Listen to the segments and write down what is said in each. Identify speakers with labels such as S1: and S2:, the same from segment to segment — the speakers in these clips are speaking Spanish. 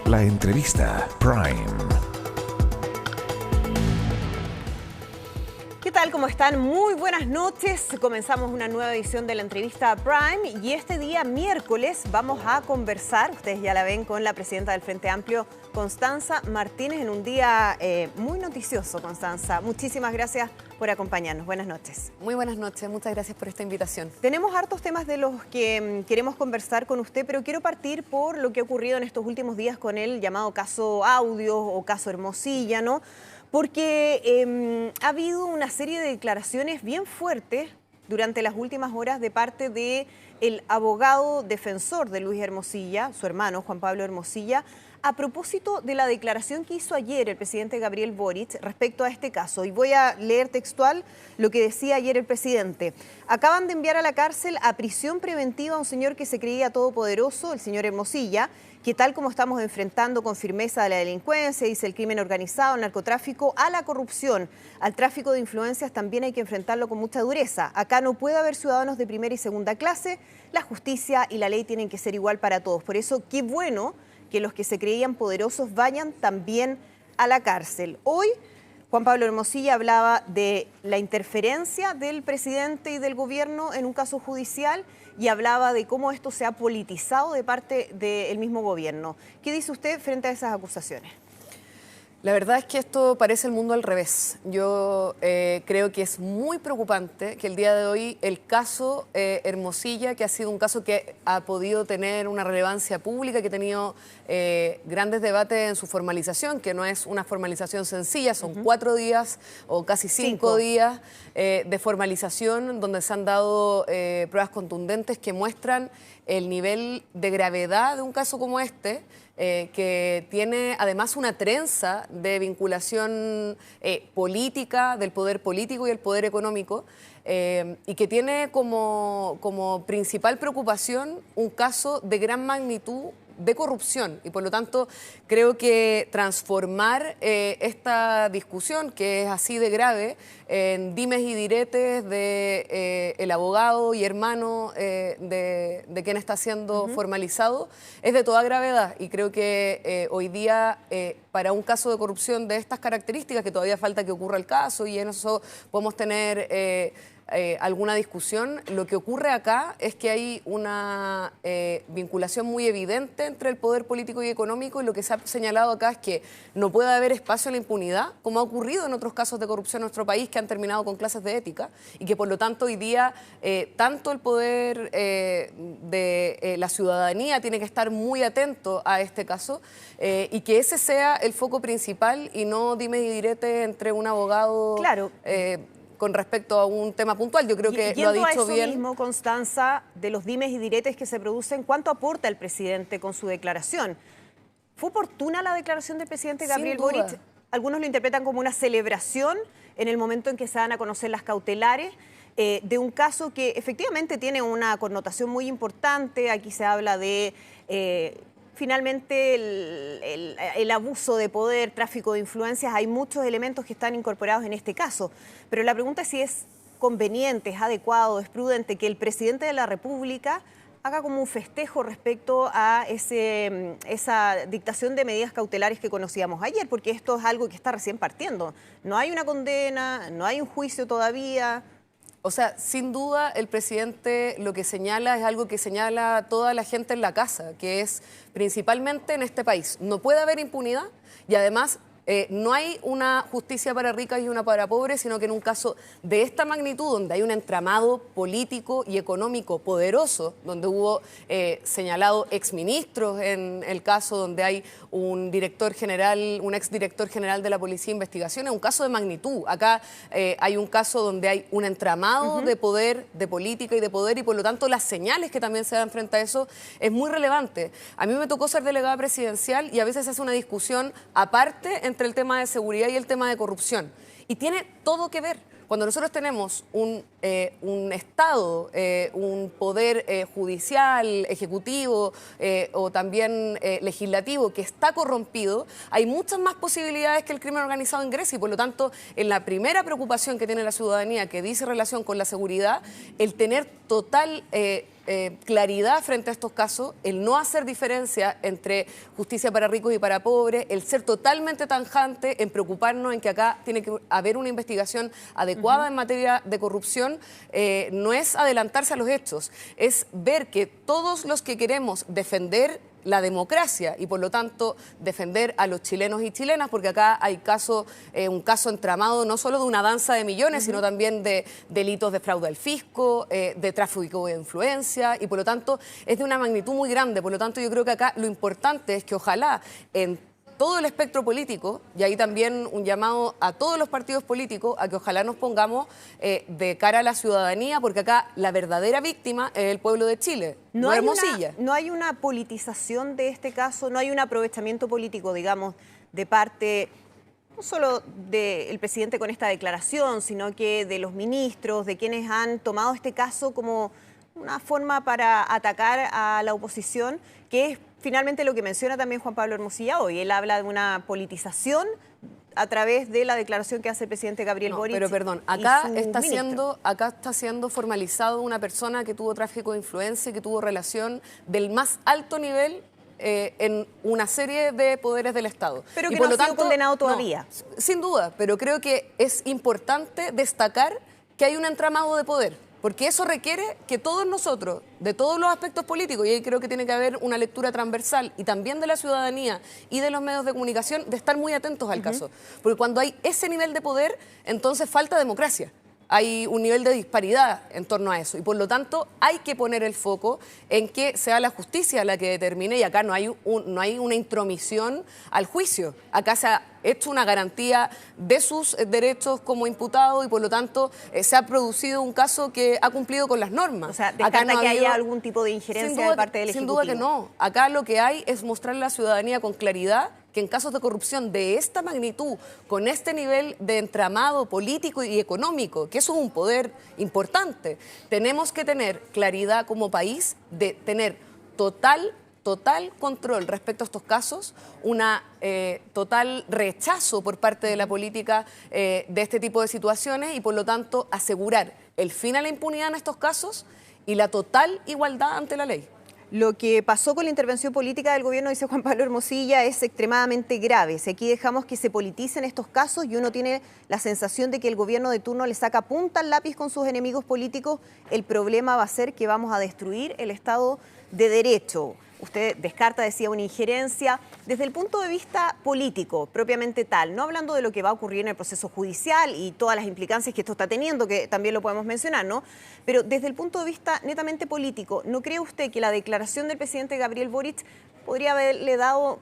S1: La entrevista Prime.
S2: ¿Qué tal? ¿Cómo están? Muy buenas noches. Comenzamos una nueva edición de la entrevista Prime y este día miércoles vamos a conversar, ustedes ya la ven, con la presidenta del Frente Amplio, Constanza Martínez, en un día muy noticioso. Constanza, muchísimas gracias por acompañarnos. Buenas noches.
S3: Muy buenas noches, muchas gracias por esta invitación.
S2: Tenemos hartos temas de los que queremos conversar con usted, pero quiero partir por lo que ha ocurrido en estos últimos días con el llamado caso Audio o caso Hermosilla, ¿no? Porque ha habido una serie de declaraciones bien fuertes durante las últimas horas de parte del abogado defensor de Luis Hermosilla, su hermano Juan Pablo Hermosilla, a propósito de la declaración que hizo ayer el presidente Gabriel Boric respecto a este caso. Y voy a leer textual lo que decía ayer el presidente. Acaban de enviar a la cárcel a prisión preventiva a un señor que se creía todopoderoso, el señor Hermosilla, que tal como estamos enfrentando con firmeza a la delincuencia, dice el crimen organizado, el narcotráfico, a la corrupción, al tráfico de influencias, también hay que enfrentarlo con mucha dureza. Acá no puede haber ciudadanos de primera y segunda clase, la justicia y la ley tienen que ser igual para todos. Por eso, qué bueno que los que se creían poderosos vayan también a la cárcel. Hoy, Juan Pablo Hermosilla hablaba de la interferencia del presidente y del gobierno en un caso judicial y hablaba de cómo esto se ha politizado de parte del mismo gobierno. ¿Qué dice usted frente a esas acusaciones?
S3: La verdad es que esto parece el mundo al revés. Yo creo que es muy preocupante que el día de hoy el caso Hermosilla, que ha sido un caso que ha podido tener una relevancia pública, que ha tenido grandes debates en su formalización, que no es una formalización sencilla, son 4 días o casi 5 días de formalización donde se han dado pruebas contundentes que muestran el nivel de gravedad de un caso como este, que tiene además una trenza de vinculación política, del poder político y el poder económico, y que tiene como principal preocupación un caso de gran magnitud de corrupción. Y por lo tanto creo que transformar esta discusión, que es así de grave, en dimes y diretes de el abogado y hermano de quien está siendo formalizado, es de toda gravedad. Y creo que hoy día, para un caso de corrupción de estas características, que todavía falta que ocurra el caso y en eso podemos tener alguna discusión, lo que ocurre acá es que hay una vinculación muy evidente entre el poder político y económico, y lo que se ha señalado acá es que no puede haber espacio a la impunidad, como ha ocurrido en otros casos de corrupción en nuestro país que han terminado con clases de ética, y que por lo tanto hoy día tanto el poder de la ciudadanía tiene que estar muy atento a este caso, y que ese sea el foco principal y no dimes y diretes entre un abogado...
S2: Claro.
S3: Con respecto a un tema puntual. Yo creo que lo ha dicho
S2: a eso
S3: bien.
S2: Mismo, Constanza, de los dimes y diretes que se producen, ¿cuánto aporta el presidente con su declaración? ¿Fue oportuna la declaración del presidente Gabriel Boric? Algunos lo interpretan como una celebración en el momento en que se dan a conocer las cautelares de un caso que efectivamente tiene una connotación muy importante. Aquí se habla de... finalmente el abuso de poder, tráfico de influencias, hay muchos elementos que están incorporados en este caso. Pero la pregunta es si es conveniente, es adecuado, es prudente que el presidente de la República haga como un festejo respecto a esa dictación de medidas cautelares que conocíamos ayer, porque esto es algo que está recién partiendo. No hay una condena, no hay un juicio todavía.
S3: O sea, sin duda el presidente lo que señala es algo que señala toda la gente en la casa, que es principalmente en este país. No puede haber impunidad y además no hay una justicia para ricas y una para pobres, sino que en un caso de esta magnitud, donde hay un entramado político y económico poderoso, donde hubo señalado exministros en el caso, donde hay un director general, un exdirector general de la Policía de Investigación, es un caso de magnitud. Acá hay un caso donde hay un entramado de poder, de política y de poder, y por lo tanto las señales que también se dan frente a eso es muy relevante. A mí me tocó ser delegada presidencial y a veces se hace una discusión aparte entre el tema de seguridad y el tema de corrupción. Y tiene todo que ver. Cuando nosotros tenemos un Estado, un poder judicial, ejecutivo o también legislativo que está corrompido, hay muchas más posibilidades que el crimen organizado ingrese, y por lo tanto, en la primera preocupación que tiene la ciudadanía, que dice relación con la seguridad, el tener total claridad frente a estos casos, el no hacer diferencia entre justicia para ricos y para pobres, el ser totalmente tajante en preocuparnos en que acá tiene que haber una investigación adecuada en materia de corrupción, no es adelantarse a los hechos, es ver que todos los que queremos defender la democracia y por lo tanto defender a los chilenos y chilenas, porque acá hay un caso entramado no solo de una danza de millones, sino también de delitos de fraude al fisco, de tráfico de influencia, y por lo tanto es de una magnitud muy grande. Por lo tanto yo creo que acá lo importante es que ojalá en todo el espectro político, y ahí también un llamado a todos los partidos políticos a que ojalá nos pongamos de cara a la ciudadanía, porque acá la verdadera víctima es el pueblo de Chile, no Hermosilla.
S2: No hay una politización de este caso, no hay un aprovechamiento político, digamos, de parte no solo del presidente con esta declaración, sino que de los ministros, de quienes han tomado este caso como una forma para atacar a la oposición, que es finalmente lo que menciona también Juan Pablo Hermosilla hoy. Él habla de una politización a través de la declaración que hace el presidente Gabriel Boric.
S3: Pero perdón, acá está siendo formalizado una persona que tuvo tráfico de influencia, que tuvo relación del más alto nivel en una serie de poderes del Estado.
S2: Pero que no ha sido condenado todavía.
S3: No, sin duda, pero creo que es importante destacar que hay un entramado de poder. Porque eso requiere que todos nosotros, de todos los aspectos políticos, y ahí creo que tiene que haber una lectura transversal, y también de la ciudadanía y de los medios de comunicación, de estar muy atentos al caso. Porque cuando hay ese nivel de poder, entonces falta democracia. Hay un nivel de disparidad en torno a eso y por lo tanto hay que poner el foco en que sea la justicia la que determine, y acá no hay una intromisión al juicio. Acá se ha hecho una garantía de sus derechos como imputado y por lo tanto se ha producido un caso que ha cumplido con las normas.
S2: O sea, descarta que haya algún tipo de injerencia de parte del Ejecutivo.
S3: Sin duda que no. Acá lo que hay es mostrarle a la ciudadanía con claridad que en casos de corrupción de esta magnitud, con este nivel de entramado político y económico, que eso es un poder importante, tenemos que tener claridad como país de tener total control respecto a estos casos, una total rechazo por parte de la política de este tipo de situaciones y por lo tanto asegurar el fin a la impunidad en estos casos y la total igualdad ante la ley.
S2: Lo que pasó con la intervención política del gobierno, dice Juan Pablo Hermosilla, es extremadamente grave. Si aquí dejamos que se politicen estos casos y uno tiene la sensación de que el gobierno de turno le saca punta al lápiz con sus enemigos políticos, el problema va a ser que vamos a destruir el Estado de Derecho. Usted descarta, decía, una injerencia desde el punto de vista político, propiamente tal, no hablando de lo que va a ocurrir en el proceso judicial y todas las implicancias que esto está teniendo, que también lo podemos mencionar, ¿no? Pero desde el punto de vista netamente político, ¿no cree usted que la declaración del presidente Gabriel Boric podría haberle dado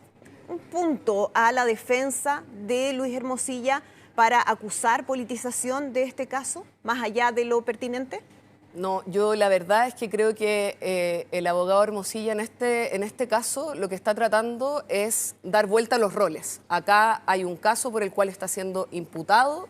S2: un punto a la defensa de Luis Hermosilla para acusar politización de este caso, más allá de lo pertinente?
S3: No, yo la verdad es que creo que el abogado Hermosilla en este caso lo que está tratando es dar vuelta a los roles. Acá hay un caso por el cual está siendo imputado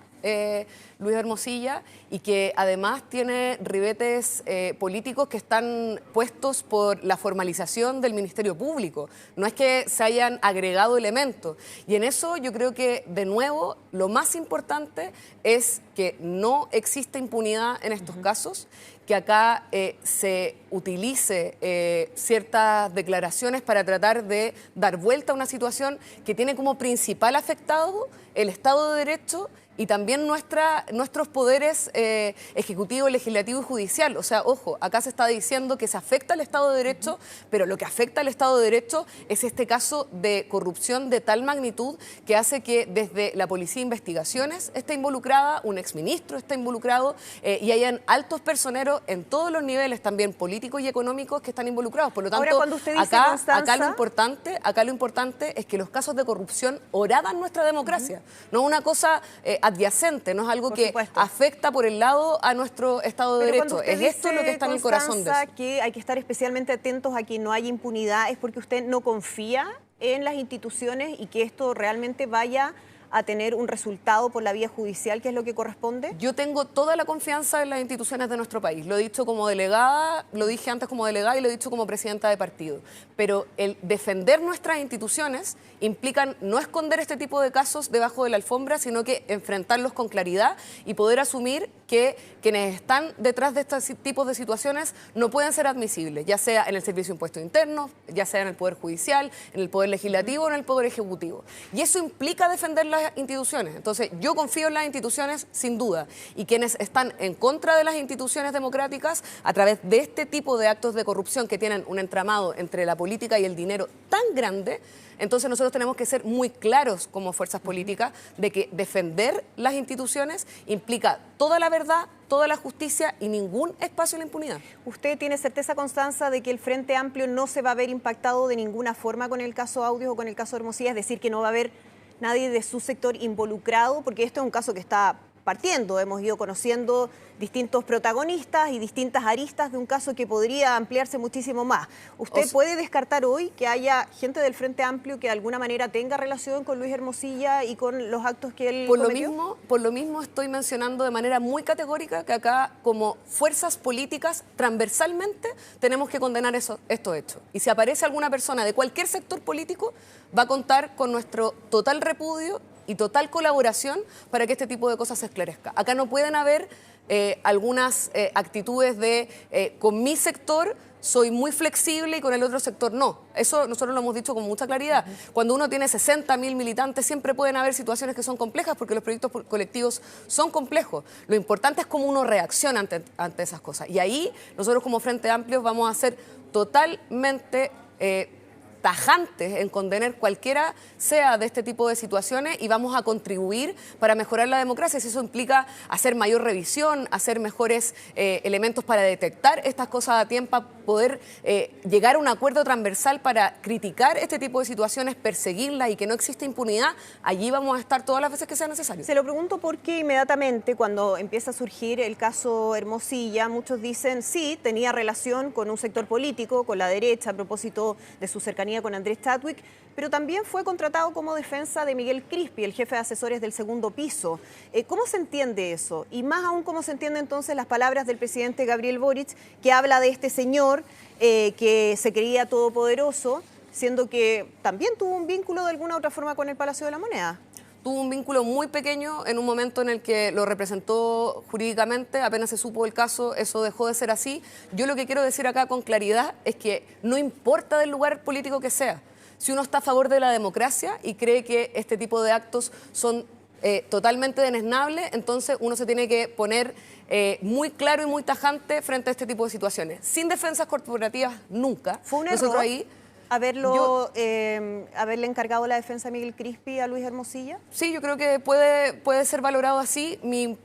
S3: Luis Hermosilla y que además tiene ribetes políticos que están puestos por la formalización del Ministerio Público. No es que se hayan agregado elementos. Y en eso yo creo que, de nuevo, lo más importante es que no existe impunidad en estos casos, que acá se utilice ciertas declaraciones para tratar de dar vuelta a una situación que tiene como principal afectado el Estado de Derecho y también nuestros poderes ejecutivo, legislativo y judicial. O sea, ojo, acá se está diciendo que se afecta al Estado de Derecho, pero lo que afecta al Estado de Derecho es este caso de corrupción de tal magnitud que hace que desde la Policía de Investigaciones esté involucrada, un exministro está involucrado y hayan altos personeros en todos los niveles, también políticos y económicos, que están involucrados. Por lo tanto,
S2: ahora, cuando usted dice,
S3: acá lo importante es que los casos de corrupción horadan nuestra democracia. No es una cosa adyacente, no es algo que afecta por el lado a nuestro Estado de Derecho. Es esto lo que está en el corazón de eso.
S2: Que hay que estar especialmente atentos a que no haya impunidad, ¿es porque usted no confía en las instituciones y que esto realmente vaya a tener un resultado por la vía judicial, que es lo que corresponde?
S3: Yo tengo toda la confianza en las instituciones de nuestro país. Lo he dicho como delegada, lo dije antes como delegada y lo he dicho como presidenta de partido. Pero el defender nuestras instituciones implica no esconder este tipo de casos debajo de la alfombra, sino que enfrentarlos con claridad y poder asumir que quienes están detrás de estos tipos de situaciones no pueden ser admisibles, ya sea en el Servicio de Impuestos Internos, ya sea en el Poder Judicial, en el Poder Legislativo o en el Poder Ejecutivo. Y eso implica defender las instituciones. Entonces, yo confío en las instituciones sin duda. Y quienes están en contra de las instituciones democráticas, a través de este tipo de actos de corrupción que tienen un entramado entre la política y el dinero tan grande, entonces nosotros tenemos que ser muy claros como fuerzas políticas de que defender las instituciones implica toda la verdad, toda la justicia y ningún espacio a la impunidad.
S2: ¿Usted tiene certeza, Constanza, de que el Frente Amplio no se va a ver impactado de ninguna forma con el caso Audios o con el caso Hermosilla? Es decir, que no va a haber nadie de su sector involucrado, porque esto es un caso que está partiendo. Hemos ido conociendo distintos protagonistas y distintas aristas de un caso que podría ampliarse muchísimo más. ¿Usted puede descartar hoy que haya gente del Frente Amplio que de alguna manera tenga relación con Luis Hermosilla y con los actos que él cometió?
S3: Por lo mismo estoy mencionando de manera muy categórica que acá, como fuerzas políticas, transversalmente tenemos que condenar estos hechos. Y si aparece alguna persona de cualquier sector político, va a contar con nuestro total repudio y total colaboración para que este tipo de cosas se esclarezca. Acá no pueden haber algunas actitudes de con mi sector soy muy flexible y con el otro sector no. Eso nosotros lo hemos dicho con mucha claridad. Cuando uno tiene 60.000 militantes siempre pueden haber situaciones que son complejas porque los proyectos colectivos son complejos. Lo importante es cómo uno reacciona ante esas cosas. Y ahí nosotros como Frente Amplio vamos a ser totalmente tajantes en condenar cualquiera sea de este tipo de situaciones y vamos a contribuir para mejorar la democracia. Si eso implica hacer mayor revisión, hacer mejores elementos para detectar estas cosas a tiempo, poder llegar a un acuerdo transversal para criticar este tipo de situaciones, perseguirlas y que no exista impunidad, allí vamos a estar todas las veces que sea necesario.
S2: Se lo pregunto porque inmediatamente cuando empieza a surgir el caso Hermosilla, muchos dicen sí, tenía relación con un sector político, con la derecha, a propósito de su cercanía con Andrés Chadwick, pero también fue contratado como defensa de Miguel Crispi, el jefe de asesores del Segundo Piso. ¿Cómo se entiende eso? Y más aún, ¿cómo se entiende entonces las palabras del presidente Gabriel Boric, que habla de este señor que se creía todopoderoso, siendo que también tuvo un vínculo de alguna u otra forma con el Palacio de la Moneda?
S3: Tuvo un vínculo muy pequeño en un momento en el que lo representó jurídicamente, apenas se supo el caso, eso dejó de ser así. Yo lo que quiero decir acá con claridad es que no importa del lugar político que sea, si uno está a favor de la democracia y cree que este tipo de actos son totalmente deneznables, entonces uno se tiene que poner muy claro y muy tajante frente a este tipo de situaciones. Sin defensas corporativas, nunca.
S2: Fue un error haberle encargado la defensa a Miguel Crispi a Luis Hermosilla.
S3: Sí, yo creo que puede ser valorado así. Mi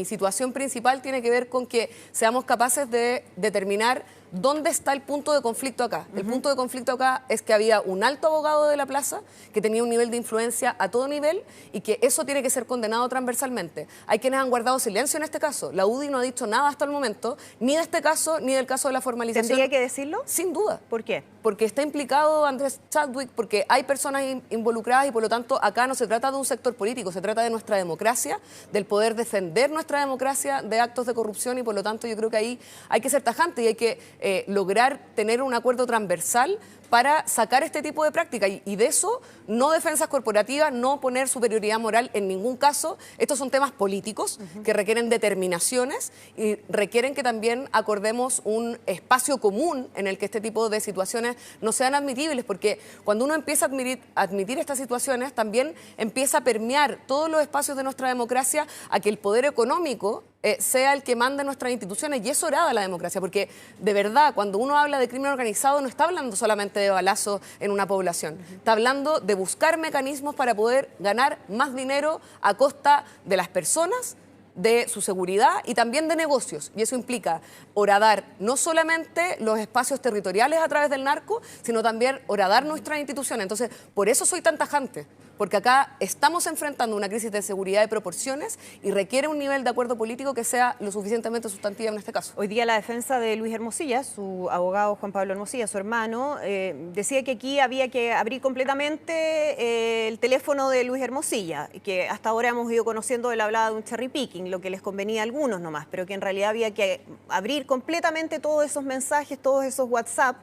S3: situación principal tiene que ver con que seamos capaces de determinar dónde está el punto de conflicto acá. El punto de conflicto acá es que había un alto abogado de la plaza que tenía un nivel de influencia a todo nivel y que eso tiene que ser condenado transversalmente. Hay quienes han guardado silencio en este caso. La UDI no ha dicho nada hasta el momento, ni de este caso, ni del caso de la formalización.
S2: ¿Tendría que decirlo?
S3: Sin duda.
S2: ¿Por qué?
S3: Porque está implicado Andrés Chadwick, porque hay personas involucradas y por lo tanto acá no se trata de un sector político, se trata de nuestra democracia, del poder defender nuestra democracia de actos de corrupción y por lo tanto yo creo que ahí hay que ser tajante y hay que lograr tener un acuerdo transversal para sacar este tipo de práctica y de eso no defensas corporativas, no poner superioridad moral en ningún caso. Estos son temas políticos que requieren determinaciones y requieren que también acordemos un espacio común en el que este tipo de situaciones no sean admitibles, porque cuando uno empieza a admitir estas situaciones también empieza a permear todos los espacios de nuestra democracia a que el poder económico sea el que manda en nuestras instituciones y eso orada la democracia, porque de verdad cuando uno habla de crimen organizado no está hablando solamente de balazos en una población, está hablando de buscar mecanismos para poder ganar más dinero a costa de las personas, de su seguridad y también de negocios. Y eso implica horadar no solamente los espacios territoriales a través del narco, sino también horadar nuestras instituciones. Entonces, por eso soy tan tajante, porque acá estamos enfrentando una crisis de seguridad de proporciones y requiere un nivel de acuerdo político que sea lo suficientemente sustantivo en este caso.
S2: Hoy día la defensa de Luis Hermosilla, su abogado Juan Pablo Hermosilla, su hermano, decía que aquí había que abrir completamente el teléfono de Luis Hermosilla, que hasta ahora hemos ido conociendo, él hablaba de un cherry picking, lo que les convenía a algunos nomás, pero que en realidad había que abrir completamente todos esos mensajes, todos esos WhatsApp,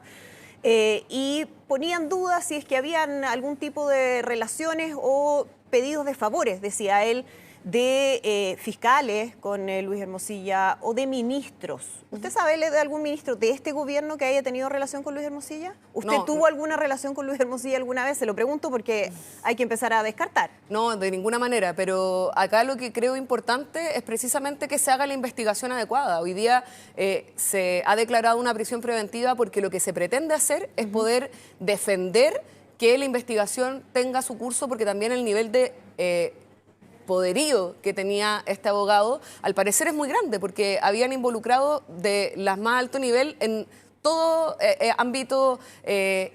S2: y ponían dudas si es que habían algún tipo de relaciones o pedidos de favores, decía él, de fiscales con Luis Hermosilla o de ministros. ¿Usted sabe de algún ministro de este gobierno que haya tenido relación con Luis Hermosilla? ¿Usted tuvo alguna relación con Luis Hermosilla alguna vez? Se lo pregunto porque hay que empezar a descartar.
S3: No, de ninguna manera, pero acá lo que creo importante es precisamente que se haga la investigación adecuada. Hoy día se ha declarado una prisión preventiva porque lo que se pretende hacer es poder defender que la investigación tenga su curso, porque también el nivel de poderío que tenía este abogado, al parecer es muy grande, porque habían involucrado de las más alto nivel en todo ámbito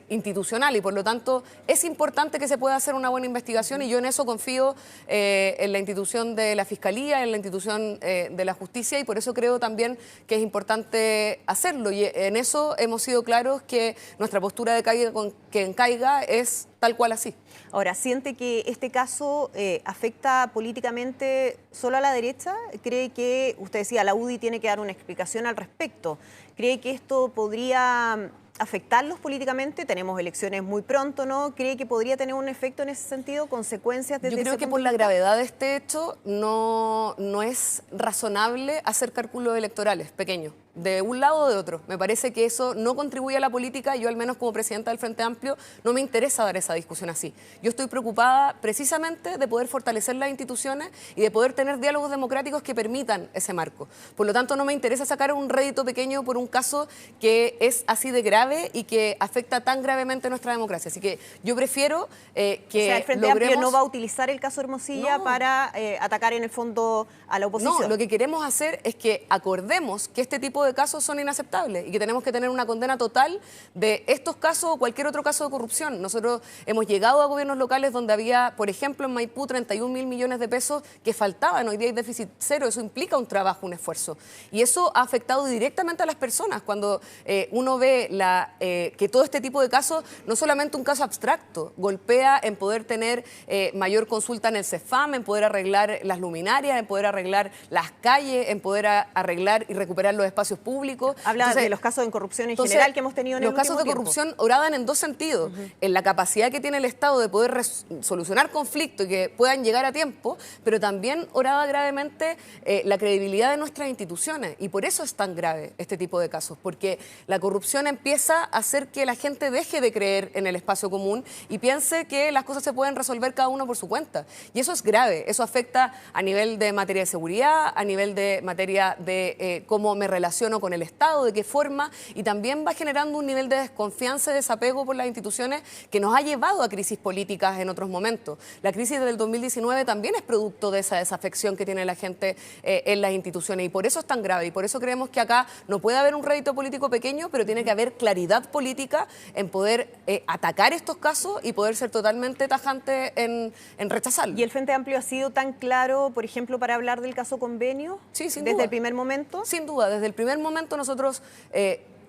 S3: institucional, y por lo tanto es importante que se pueda hacer una buena investigación, y yo en eso confío en la institución de la Fiscalía, en la institución de la Justicia, y por eso creo también que es importante hacerlo, y en eso hemos sido claros que nuestra postura de caiga con quien caiga es tal cual así.
S2: Ahora, ¿siente que este caso afecta políticamente solo a la derecha? ¿Cree que, usted decía, la UDI tiene que dar una explicación al respecto? ¿Cree que esto podría afectarlos políticamente? Tenemos elecciones muy pronto, ¿no? ¿Cree que podría tener un efecto en ese sentido, consecuencias desde
S3: Yo creo
S2: ese
S3: que
S2: punto
S3: por
S2: de
S3: la
S2: vista?
S3: gravedad de este hecho no es razonable hacer cálculos electorales pequeños, de un lado o de otro. Me parece que eso no contribuye a la política, y yo al menos como presidenta del Frente Amplio no me interesa dar esa discusión así. Yo estoy preocupada precisamente de poder fortalecer las instituciones y de poder tener diálogos democráticos que permitan ese marco. Por lo tanto, no me interesa sacar un rédito pequeño por un caso que es así de grave y que afecta tan gravemente nuestra democracia. Así que yo prefiero que
S2: O sea, el Frente
S3: logremos...
S2: Amplio no va a utilizar el caso Hermosilla para atacar en el fondo a la oposición.
S3: No, lo que queremos hacer es que acordemos que este tipo de casos son inaceptables y que tenemos que tener una condena total de estos casos o cualquier otro caso de corrupción. Nosotros hemos llegado a gobiernos locales donde había, por ejemplo, en Maipú, 31.000 millones de pesos que faltaban. Hoy día hay déficit cero. Eso implica un trabajo, un esfuerzo. Y eso ha afectado directamente a las personas. Cuando uno ve que todo este tipo de casos, no solamente un caso abstracto, golpea en poder tener mayor consulta en el CEFAM, en poder arreglar las luminarias, en poder arreglar las calles, en poder arreglar y recuperar los espacios públicos.
S2: Habla de los casos de corrupción en general que hemos tenido en el último tiempo.
S3: Los casos de corrupción oradan en dos sentidos. En la capacidad que tiene el Estado de poder solucionar conflictos y que puedan llegar a tiempo, pero también orada gravemente la credibilidad de nuestras instituciones. Y por eso es tan grave este tipo de casos, porque la corrupción empieza a hacer que la gente deje de creer en el espacio común y piense que las cosas se pueden resolver cada uno por su cuenta. Y eso es grave. Eso afecta a nivel de materia de seguridad, a nivel de materia de cómo me relaciono con el Estado, de qué forma, y también va generando un nivel de desconfianza y desapego por las instituciones que nos ha llevado a crisis políticas en otros momentos. La crisis del 2019 también es producto de esa desafección que tiene la gente en las instituciones, y por eso es tan grave, y por eso creemos que acá no puede haber un rédito político pequeño, pero tiene que haber claridad política en poder atacar estos casos y poder ser totalmente tajante en rechazarlo.
S2: ¿Y el Frente Amplio ha sido tan claro, por ejemplo, para hablar del caso Convenio?
S3: Sí, sin
S2: ¿Desde
S3: duda.
S2: el primer momento?
S3: Sin duda, desde el primer momento nosotros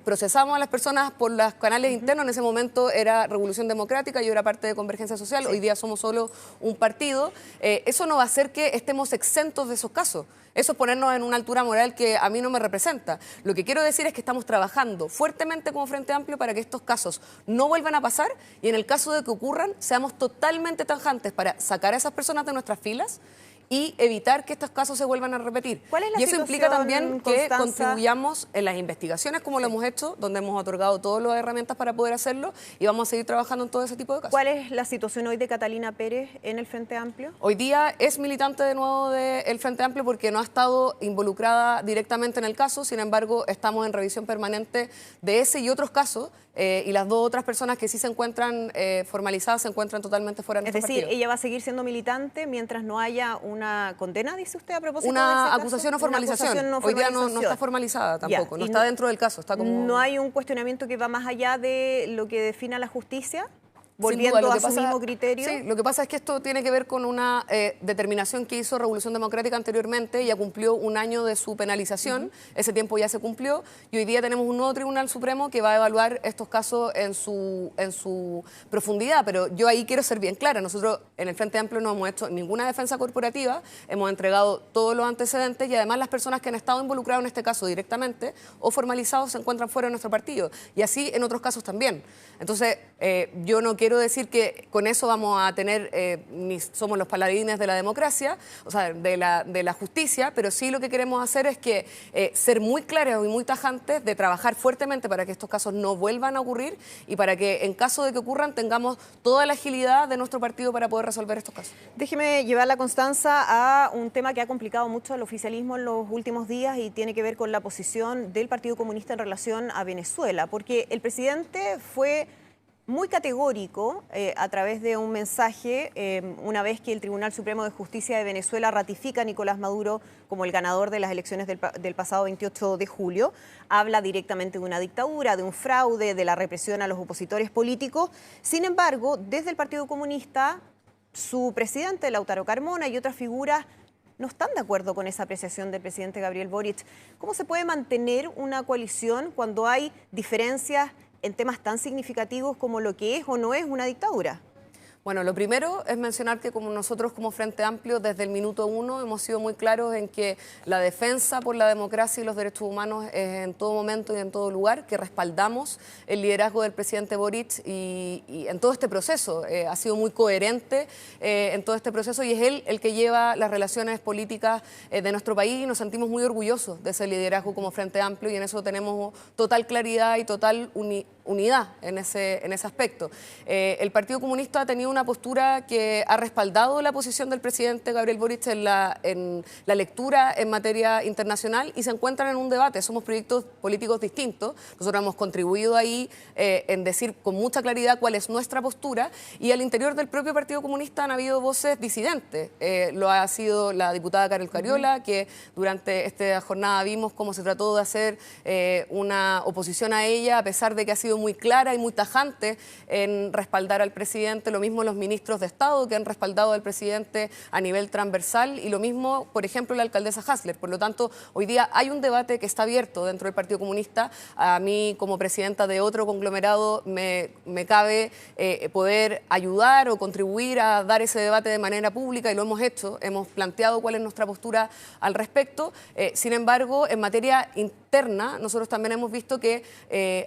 S3: procesamos a las personas por los canales internos. En ese momento era Revolución Democrática, yo era parte de Convergencia Social, hoy día somos solo un partido. Eso no va a hacer que estemos exentos de esos casos. Eso es ponernos en una altura moral que a mí no me representa. Lo que quiero decir es que estamos trabajando fuertemente como Frente Amplio para que estos casos no vuelvan a pasar, y en el caso de que ocurran, seamos totalmente tajantes para sacar a esas personas de nuestras filas y evitar que estos casos se vuelvan a repetir.
S2: ¿Cuál es la
S3: y eso implica también que
S2: Constanza?
S3: contribuyamos en las investigaciones como lo hemos hecho, donde hemos otorgado todas las herramientas para poder hacerlo, y vamos a seguir trabajando en todo ese tipo de casos.
S2: ¿Cuál es la situación hoy de Catalina Pérez en el Frente Amplio?
S3: Hoy día es militante de nuevo del Frente Amplio porque no ha estado involucrada directamente en el caso. Sin embargo, estamos en revisión permanente de ese y otros casos, y las dos otras personas que sí se encuentran formalizadas se encuentran totalmente fuera de nuestro partido.
S2: Es decir, ella va a seguir siendo militante mientras no haya una condena, dice usted, a propósito de
S3: Una
S2: ese
S3: acusación
S2: caso?
S3: o formalización.
S2: Una acusación
S3: Hoy día no
S2: formalización.
S3: está formalizada tampoco,
S2: Ya.
S3: no
S2: Y
S3: está dentro del caso. Está como...
S2: ¿No hay un cuestionamiento que va más allá de lo que defina la justicia?
S3: Sin
S2: Volviendo
S3: duda, lo
S2: a
S3: que
S2: su
S3: pasa-
S2: mismo criterio.
S3: Sí, lo que pasa es que esto tiene que ver con una determinación que hizo Revolución Democrática anteriormente. Ya cumplió un año de su penalización, ese tiempo ya se cumplió, y hoy día tenemos un nuevo Tribunal Supremo que va a evaluar estos casos en su profundidad. Pero yo ahí quiero ser bien clara, nosotros en el Frente Amplio no hemos hecho ninguna defensa corporativa, hemos entregado todos los antecedentes, y además las personas que han estado involucradas en este caso directamente o formalizados se encuentran fuera de nuestro partido, y así en otros casos también. Entonces, yo no quiero quiero decir que con eso vamos a tener, ni somos los paladines de la democracia, o sea, de la justicia, pero sí lo que queremos hacer es que ser muy claros y muy tajantes de trabajar fuertemente para que estos casos no vuelvan a ocurrir y para que en caso de que ocurran tengamos toda la agilidad de nuestro partido para poder resolver estos casos.
S2: Déjeme llevar la Constanza a un tema que ha complicado mucho al oficialismo en los últimos días y tiene que ver con la posición del Partido Comunista en relación a Venezuela, porque el presidente fue muy categórico a través de un mensaje una vez que el Tribunal Supremo de Justicia de Venezuela ratifica a Nicolás Maduro como el ganador de las elecciones del pasado 28 de julio. Habla directamente de una dictadura, de un fraude, de la represión a los opositores políticos. Sin embargo, desde el Partido Comunista, su presidente, Lautaro Carmona, y otras figuras no están de acuerdo con esa apreciación del presidente Gabriel Boric. ¿Cómo se puede mantener una coalición cuando hay diferencias en temas tan significativos como lo que es o no es una dictadura?
S3: Bueno, lo primero es mencionar que como nosotros como Frente Amplio desde el minuto 1 hemos sido muy claros en que la defensa por la democracia y los derechos humanos es en todo momento y en todo lugar, que respaldamos el liderazgo del presidente Boric y en todo este proceso. Ha sido muy coherente en todo este proceso y es él el que lleva las relaciones políticas de nuestro país y nos sentimos muy orgullosos de ese liderazgo como Frente Amplio y en eso tenemos total claridad y total unidad en ese aspecto. El Partido Comunista ha tenido una postura que ha respaldado la posición del presidente Gabriel Boric en la lectura en materia internacional y se encuentran en un debate. Somos proyectos políticos distintos. Nosotros hemos contribuido ahí en decir con mucha claridad cuál es nuestra postura y al interior del propio Partido Comunista han habido voces disidentes. Lo ha sido la diputada Carol Cariola, que durante esta jornada vimos cómo se trató de hacer una oposición a ella, a pesar de que ha sido muy clara y muy tajante en respaldar al presidente, lo mismo los ministros de Estado que han respaldado al presidente a nivel transversal y lo mismo, por ejemplo, la alcaldesa Hasler. Por lo tanto, hoy día hay un debate que está abierto dentro del Partido Comunista. A mí, como presidenta de otro conglomerado, me cabe poder ayudar o contribuir a dar ese debate de manera pública y lo hemos hecho. Hemos planteado cuál es nuestra postura al respecto. Sin embargo, en materia interna, nosotros también hemos visto que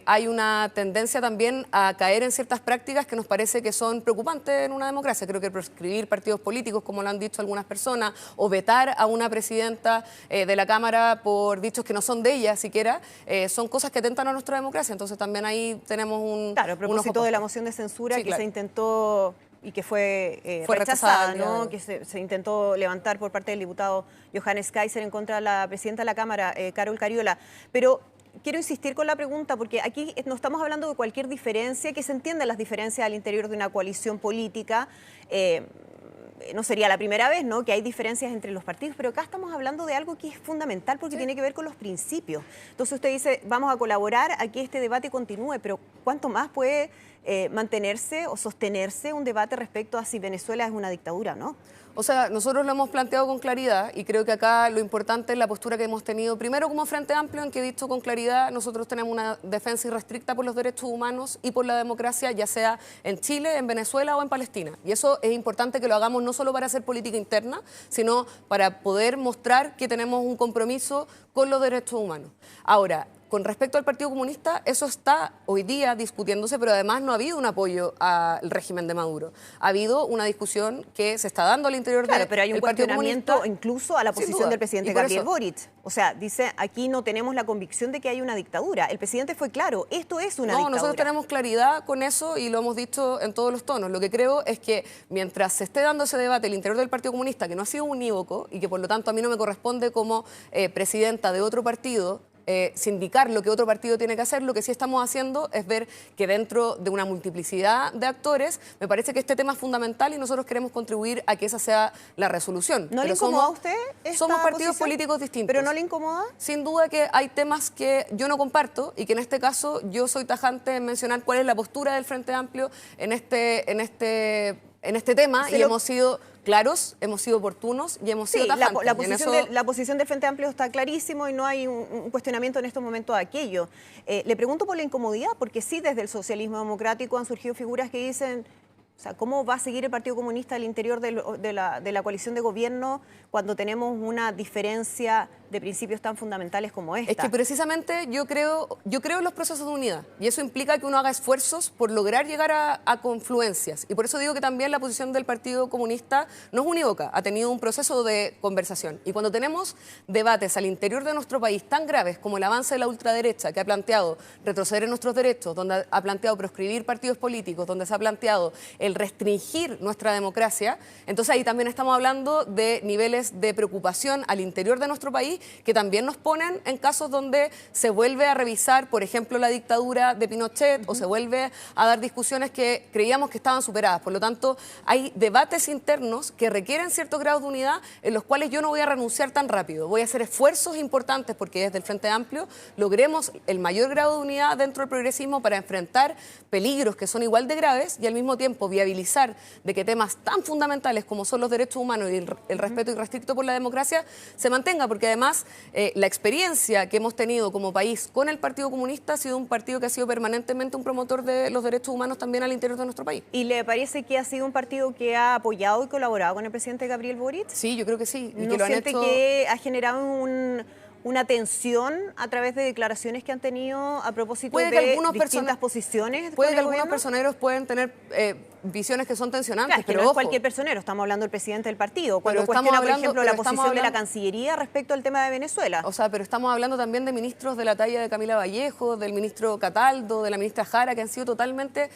S3: hay una tendencia también a caer en ciertas prácticas que nos parece que son preocupantes en una democracia. Creo que proscribir partidos políticos, como lo han dicho algunas personas, o vetar a una presidenta de la Cámara por dichos que no son de ella siquiera, son cosas que atentan a nuestra democracia. Entonces también ahí tenemos un...
S2: Claro, a propósito de la moción de censura que se intentó y que fue rechazada, ¿no? Que se intentó levantar por parte del diputado Johannes Kaiser en contra de la presidenta de la Cámara, Carol Cariola. Pero quiero insistir con la pregunta, porque aquí no estamos hablando de cualquier diferencia, que se entiendan las diferencias al interior de una coalición política. No sería la primera vez, ¿no?, que hay diferencias entre los partidos, pero acá estamos hablando de algo que es fundamental porque tiene que ver con los principios. Entonces usted dice, vamos a colaborar a que este debate continúe, pero ¿cuánto más puede mantenerse o sostenerse un debate respecto a si Venezuela es una dictadura, no?
S3: O sea, nosotros lo hemos planteado con claridad y creo que acá lo importante es la postura que hemos tenido, primero como Frente Amplio, en que he dicho con claridad, nosotros tenemos una defensa irrestricta por los derechos humanos y por la democracia, ya sea en Chile, en Venezuela o en Palestina. Y eso es importante que lo hagamos no solo para hacer política interna, sino para poder mostrar que tenemos un compromiso con los derechos humanos. Ahora, con respecto al Partido Comunista, eso está hoy día discutiéndose, pero además no ha habido un apoyo al régimen de Maduro. Ha habido una discusión que se está dando al interior del Partido Comunista.
S2: Pero hay un cuestionamiento incluso a la posición del presidente Gabriel Boric. O sea, dice, aquí no tenemos la convicción de que hay una dictadura. El presidente fue claro, esto es una dictadura. No,
S3: nosotros tenemos claridad con eso y lo hemos dicho en todos los tonos. Lo que creo es que mientras se esté dando ese debate al interior del Partido Comunista, que no ha sido unívoco y que por lo tanto a mí no me corresponde como presidenta de otro partido, sindicar lo que otro partido tiene que hacer, lo que sí estamos haciendo es ver que dentro de una multiplicidad de actores, me parece que este tema es fundamental y nosotros queremos contribuir a que esa sea la resolución.
S2: ¿No le incomoda a usted esta
S3: Somos partidos
S2: posición
S3: políticos distintos.
S2: ¿Pero no le incomoda?
S3: Sin duda que hay temas que yo no comparto y que en este caso yo soy tajante en mencionar cuál es la postura del Frente Amplio en este tema y hemos sido claros, hemos sido oportunos y hemos sido tajantes.
S2: La posición del Frente Amplio está clarísimo y no hay un cuestionamiento en estos momentos de aquello. Le pregunto por la incomodidad, porque sí, desde el socialismo democrático han surgido figuras que dicen, O sea, ¿cómo va a seguir el Partido Comunista al interior de la coalición de gobierno cuando tenemos una diferencia de principios tan fundamentales como esta?
S3: Es que precisamente yo creo en los procesos de unidad y eso implica que uno haga esfuerzos por lograr llegar a confluencias. Y por eso digo que también la posición del Partido Comunista no es unívoca, ha tenido un proceso de conversación. Y cuando tenemos debates al interior de nuestro país tan graves como el avance de la ultraderecha, que ha planteado retroceder en nuestros derechos, donde ha planteado proscribir partidos políticos, donde se ha planteado el restringir nuestra democracia, entonces ahí también estamos hablando de niveles de preocupación al interior de nuestro país que también nos ponen en casos donde se vuelve a revisar, por ejemplo, la dictadura de Pinochet o se vuelve a dar discusiones que creíamos que estaban superadas. Por lo tanto, hay debates internos que requieren ciertos grados de unidad en los cuales yo no voy a renunciar tan rápido. Voy a hacer esfuerzos importantes porque desde el Frente Amplio logremos el mayor grado de unidad dentro del progresismo para enfrentar peligros que son igual de graves y al mismo tiempo viabilizar de que temas tan fundamentales como son los derechos humanos y el respeto irrestricto por la democracia se mantenga, porque además la experiencia que hemos tenido como país con el Partido Comunista ha sido un partido que ha sido permanentemente un promotor de los derechos humanos también al interior de nuestro país.
S2: ¿Y le parece que ha sido un partido que ha apoyado y colaborado con el presidente Gabriel Boric?
S3: Sí, yo creo que sí.
S2: ¿No siente que ha generado una tensión a través de declaraciones que han tenido a propósito de distintas posiciones?
S3: Puede que algunos personeros pueden tener visiones que son tensionantes,
S2: claro,
S3: pero
S2: no es
S3: ojo,
S2: cualquier personero, estamos hablando del presidente del partido, cuando
S3: pero
S2: cuestiona, por
S3: hablando,
S2: ejemplo, la posición de la
S3: hablando,
S2: Cancillería respecto al tema de Venezuela.
S3: O sea, pero estamos hablando también de ministros de la talla de Camila Vallejo, del ministro Cataldo, de la ministra Jara, que han sido totalmente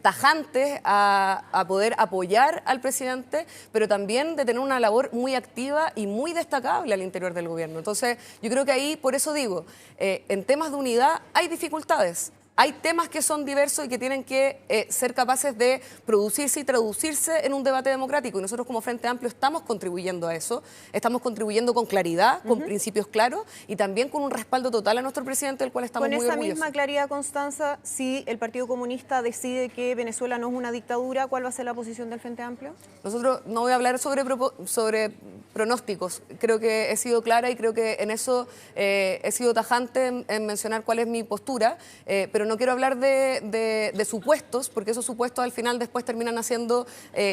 S3: tajantes a poder apoyar al presidente, pero también de tener una labor muy activa y muy destacable al interior del gobierno. Entonces, yo creo que ahí, por eso digo, en temas de unidad hay dificultades. Hay temas que son diversos y que tienen que ser capaces de producirse y traducirse en un debate democrático. Y nosotros como Frente Amplio estamos contribuyendo a eso. Estamos contribuyendo con claridad, con principios claros y también con un respaldo total a nuestro presidente, del cual estamos muy orgullosos.
S2: Con esa misma claridad, Constanza, si el Partido Comunista decide que Venezuela no es una dictadura, ¿cuál va a ser la posición del Frente Amplio?
S3: Nosotros no voy a hablar sobre pronósticos. Creo que he sido clara y creo que en eso he sido tajante en mencionar cuál es mi postura, pero no quiero hablar de supuestos, porque esos supuestos al final después terminan haciendo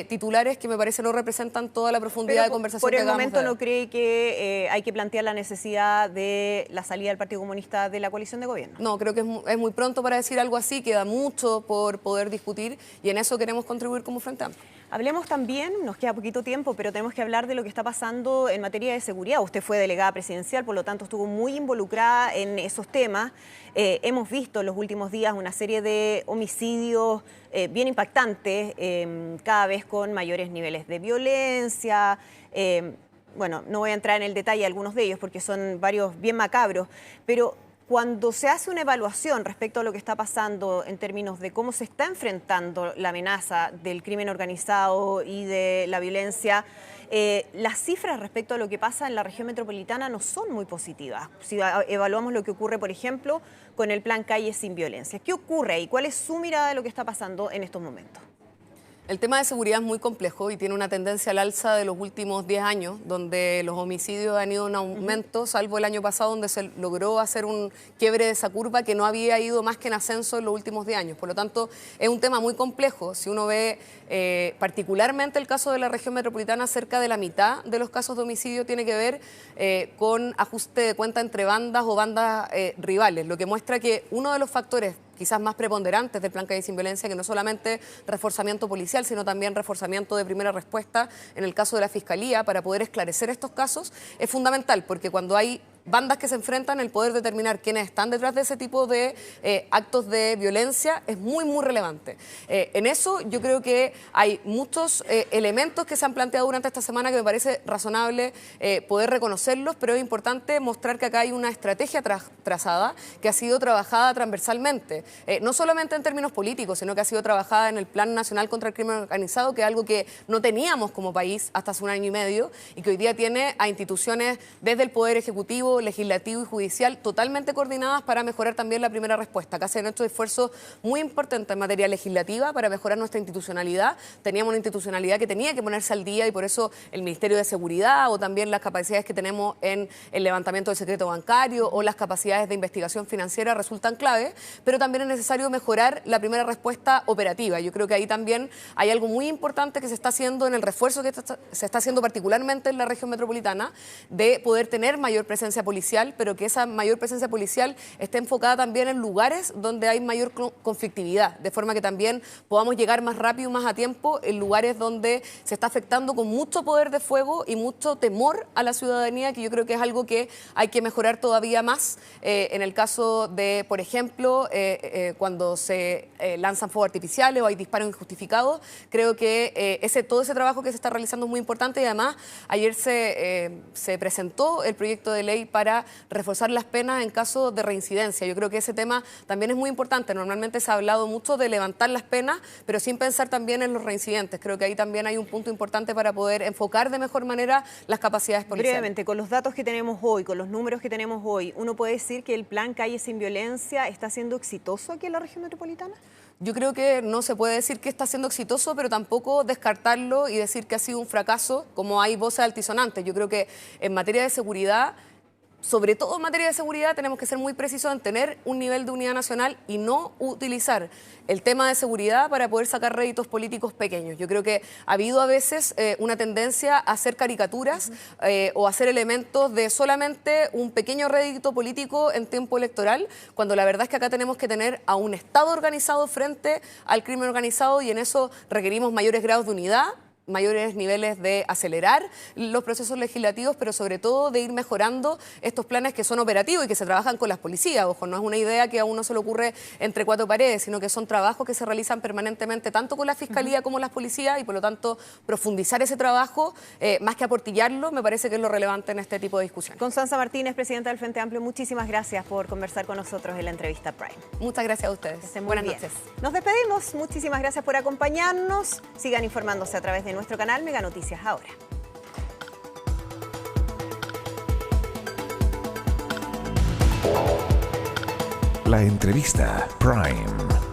S3: titulares que me parece no representan toda la profundidad de conversación
S2: que
S3: acabamos de dar.
S2: ¿Por el momento no cree que hay que plantear la necesidad de la salida del Partido Comunista de la coalición de gobierno?
S3: No, creo que es muy pronto para decir algo así, queda mucho por poder discutir y en eso queremos contribuir como Frente Amplio.
S2: Hablemos también, nos queda poquito tiempo, pero tenemos que hablar de lo que está pasando en materia de seguridad. Usted fue delegada presidencial, por lo tanto estuvo muy involucrada en esos temas. Hemos visto en los últimos días una serie de homicidios bien impactantes, cada vez con mayores niveles de violencia. Bueno, no voy a entrar en el detalle de algunos de ellos porque son varios bien macabros, pero cuando se hace una evaluación respecto a lo que está pasando en términos de cómo se está enfrentando la amenaza del crimen organizado y de la violencia, las cifras respecto a lo que pasa en la región metropolitana no son muy positivas. Si evaluamos lo que ocurre, por ejemplo, con el plan Calles sin Violencia. ¿Qué ocurre ahí? ¿Cuál es su mirada de lo que está pasando en estos momentos?
S3: El tema de seguridad es muy complejo y tiene una tendencia al alza de los últimos 10 años, donde los homicidios han ido en aumento, salvo el año pasado, donde se logró hacer un quiebre de esa curva que no había ido más que en ascenso en los últimos 10 años. Por lo tanto, es un tema muy complejo. Si uno ve particularmente el caso de la región metropolitana, cerca de la mitad de los casos de homicidio tiene que ver con ajuste de cuenta entre bandas o bandas rivales, lo que muestra que uno de los factores quizás más preponderantes del plan Calles sin Violencia, que no solamente reforzamiento policial, sino también reforzamiento de primera respuesta en el caso de la Fiscalía para poder esclarecer estos casos, es fundamental, porque cuando hay bandas que se enfrentan, el poder determinar quiénes están detrás de ese tipo de actos de violencia es muy, muy relevante. En eso yo creo que hay muchos elementos que se han planteado durante esta semana que me parece razonable poder reconocerlos, pero es importante mostrar que acá hay una estrategia trazada que ha sido trabajada transversalmente, no solamente en términos políticos, sino que ha sido trabajada en el Plan Nacional contra el Crimen Organizado, que es algo que no teníamos como país hasta hace un año y medio y que hoy día tiene a instituciones desde el Poder Ejecutivo, Ejecutivo, Legislativo y Judicial totalmente coordinadas para mejorar también la primera respuesta. Acá se han hecho esfuerzos muy importantes en materia legislativa para mejorar nuestra institucionalidad. Teníamos una institucionalidad que tenía que ponerse al día y por eso el Ministerio de Seguridad o también las capacidades que tenemos en el levantamiento del secreto bancario o las capacidades de investigación financiera resultan clave, pero también es necesario mejorar la primera respuesta operativa. Yo creo que ahí también hay algo muy importante que se está haciendo en el refuerzo que se está haciendo particularmente en la región metropolitana, de poder tener mayor presencia policial, pero que esa mayor presencia policial esté enfocada también en lugares donde hay mayor conflictividad, de forma que también podamos llegar más rápido y más a tiempo en lugares donde se está afectando con mucho poder de fuego y mucho temor a la ciudadanía, que yo creo que es algo que hay que mejorar todavía más. En el caso de, por ejemplo, cuando se lanzan fuegos artificiales o hay disparos injustificados, creo que todo ese trabajo que se está realizando es muy importante y además ayer se presentó el proyecto de ley para reforzar las penas en caso de reincidencia. Yo creo que ese tema también es muy importante. Normalmente se ha hablado mucho de levantar las penas, pero sin pensar también en los reincidentes. Creo que ahí también hay un punto importante para poder enfocar de mejor manera las capacidades policiales.
S2: Brevemente, con los datos que tenemos hoy, con los números que tenemos hoy, ¿uno puede decir que el plan Calles sin Violencia está siendo exitoso aquí en la región metropolitana?
S3: Yo creo que no se puede decir que está siendo exitoso, pero tampoco descartarlo y decir que ha sido un fracaso, como hay voces altisonantes. Yo creo que en materia de seguridad, sobre todo en materia de seguridad, tenemos que ser muy precisos en tener un nivel de unidad nacional y no utilizar el tema de seguridad para poder sacar réditos políticos pequeños. Yo creo que ha habido a veces una tendencia a hacer caricaturas o hacer elementos de solamente un pequeño rédito político en tiempo electoral, cuando la verdad es que acá tenemos que tener a un Estado organizado frente al crimen organizado y en eso requerimos mayores grados de unidad, mayores niveles de acelerar los procesos legislativos, pero sobre todo de ir mejorando estos planes que son operativos y que se trabajan con las policías. Ojo, no es una idea que a uno se le ocurre entre cuatro paredes, sino que son trabajos que se realizan permanentemente tanto con la Fiscalía como las policías y por lo tanto profundizar ese trabajo, más que aportillarlo, me parece que es lo relevante en este tipo de discusiones.
S2: Constanza Martínez, presidenta del Frente Amplio, muchísimas gracias por conversar con nosotros en la entrevista Prime.
S3: Muchas gracias a ustedes.
S2: Buenas noches. Nos despedimos. Muchísimas gracias por acompañarnos. Sigan informándose a través de nuestro canal Mega Noticias Ahora.
S1: La entrevista Prime.